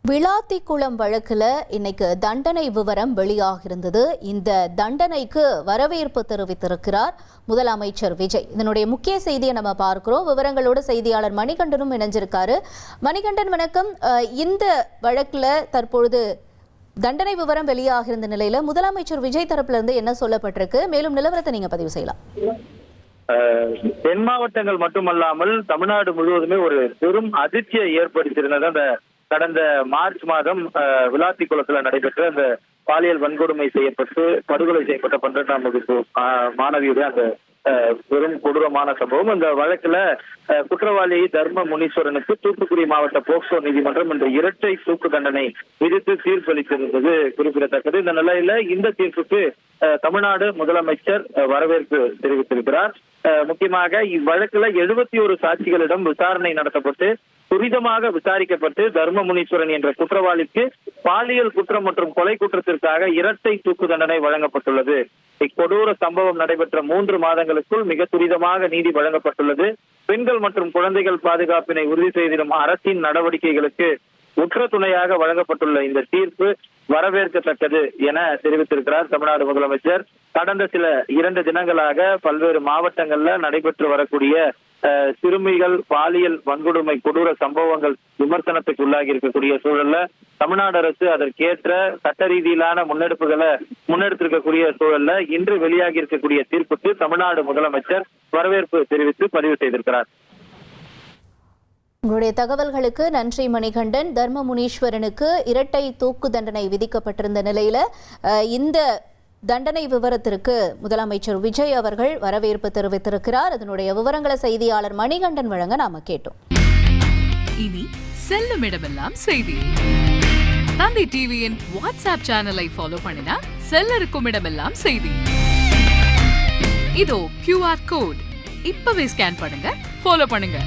விளாத்திக்குளம் வழக்குல இன்னைக்கு தண்டனை விவரம் வெளியாகிருந்தது. இந்த தண்டனைக்கு வரவேற்பு தெரிவித்திருக்கிறார் முதலமைச்சர் விஜய். இதனுடைய முக்கிய செய்தியை நம்ம பார்க்கிறோம். விவரங்களோடு செய்தியாளர் மணிகண்டனும் இணைஞ்சிருக்காரு. மணிகண்டன் வணக்கம். இந்த வழக்குல தற்பொழுது தண்டனை விவரம் வெளியாகிருந்த நிலையில முதலமைச்சர் விஜய் தரப்புல இருந்து என்ன சொல்லப்பட்டிருக்கு, மேலும் நிலவரத்தை நீங்க பதிவு செய்யலாம். தென் மாவட்டங்கள் மட்டுமல்லாமல் தமிழ்நாடு முழுவதுமே ஒரு பெரும் அதிர்ச்சியை ஏற்படுத்தியிருந்தது அந்த கடந்த மார்ச் மாதம் விளாத்திக்குளத்துல நடைபெற்ற அந்த பாலியல் வன்கொடுமை செய்யப்பட்டு படுகொலை செய்யப்பட்ட 12ஆம் வகுப்பு மாணவியுடைய அந்த பெரும் கொடூரமான சம்பவம். அந்த வழக்குல குற்றவாளி தர்ம முனீஸ்வரனுக்கு தூத்துக்குடி மாவட்ட போக்சோ நீதிமன்றம் இன்று இரட்டை தூக்கு தண்டனை விதித்து தீர்ப்பளித்திருந்தது குறிப்பிடத்தக்கது. இந்த நிலையில இந்த தீர்ப்புக்கு தமிழ்நாடு முதலமைச்சர் வரவேற்பு தெரிவித்திருக்கிறார். முக்கியமாக இவ்வழக்குல 71 சாட்சிகளிடம் விசாரணை நடத்தப்பட்டு துரிதமாக விசாரிக்கப்பட்டு தர்ம முனீஸ்வரன் என்ற குற்றவாளிக்கு பாலியல் குற்றம் மற்றும் கொலை குற்றத்திற்காக இரட்டை தூக்கு தண்டனை வழங்கப்பட்டுள்ளது. இக்கொடூர சம்பவம் நடைபெற்ற 3 மாதங்களுக்குள் மிக துரிதமாக நீதி வழங்கப்பட்டுள்ளது. பெண்கள் மற்றும் குழந்தைகள் பாதுகாப்பினை உறுதி செய்திடும் அரசின் நடவடிக்கைகளுக்கு உற்ற துணையாக வழங்கப்பட்டுள்ள இந்த தீர்ப்பு வரவேற்கத்தக்கது என தெரிவித்திருக்கிறார் தமிழ்நாடு முதலமைச்சர். கடந்த 2 தினங்களாக பல்வேறு மாவட்டங்கள்ல நடைபெற்று வரக்கூடிய சிறுமிகள் பாலியல் வன்கொடுமை கொடூர சம்பவங்கள் விமர்சனத்துக்கு உள்ளாகி இருக்கக்கூடிய சூழல்ல தமிழ்நாடு அரசு அதற்கேற்ற சட்ட ரீதியிலான முன்னெடுத்திருக்கக்கூடிய சூழல்ல இன்று வெளியாகி இருக்கக்கூடிய தீர்ப்புக்கு தமிழ்நாடு முதலமைச்சர் வரவேற்பு தெரிவித்து பதிவு செய்திருக்கிறார். உங்களுடைய தகவல்களுக்கு நன்றி மணிகண்டன். தர்ம முனீஸ்வரனுக்கு இரட்டை தூக்கு தண்டனை விதிக்கப்பட்டிருந்த நிலையில இந்த தண்டனை விவரத்திற்கு முதலமைச்சர் விஜய் அவர்கள் வரவேற்பு தெரிவித்திருக்கிறார். அதனுடைய விவரங்களை செய்தியாளர் மணிகண்டன் வழங்க நாம கேட்டோம். இனி செல்லும் இடமெல்லாம் செய்தி. தந்தை டிவியின் வாட்ஸ்அப் சேனலை ஃபாலோ பண்ணினா செல்லருக்கும் இடமெல்லாம் செய்தி. இதோ QR கோட் இப்பவே ஸ்கேன் பண்ணுங்க, ஃபாலோ பண்ணுங்க.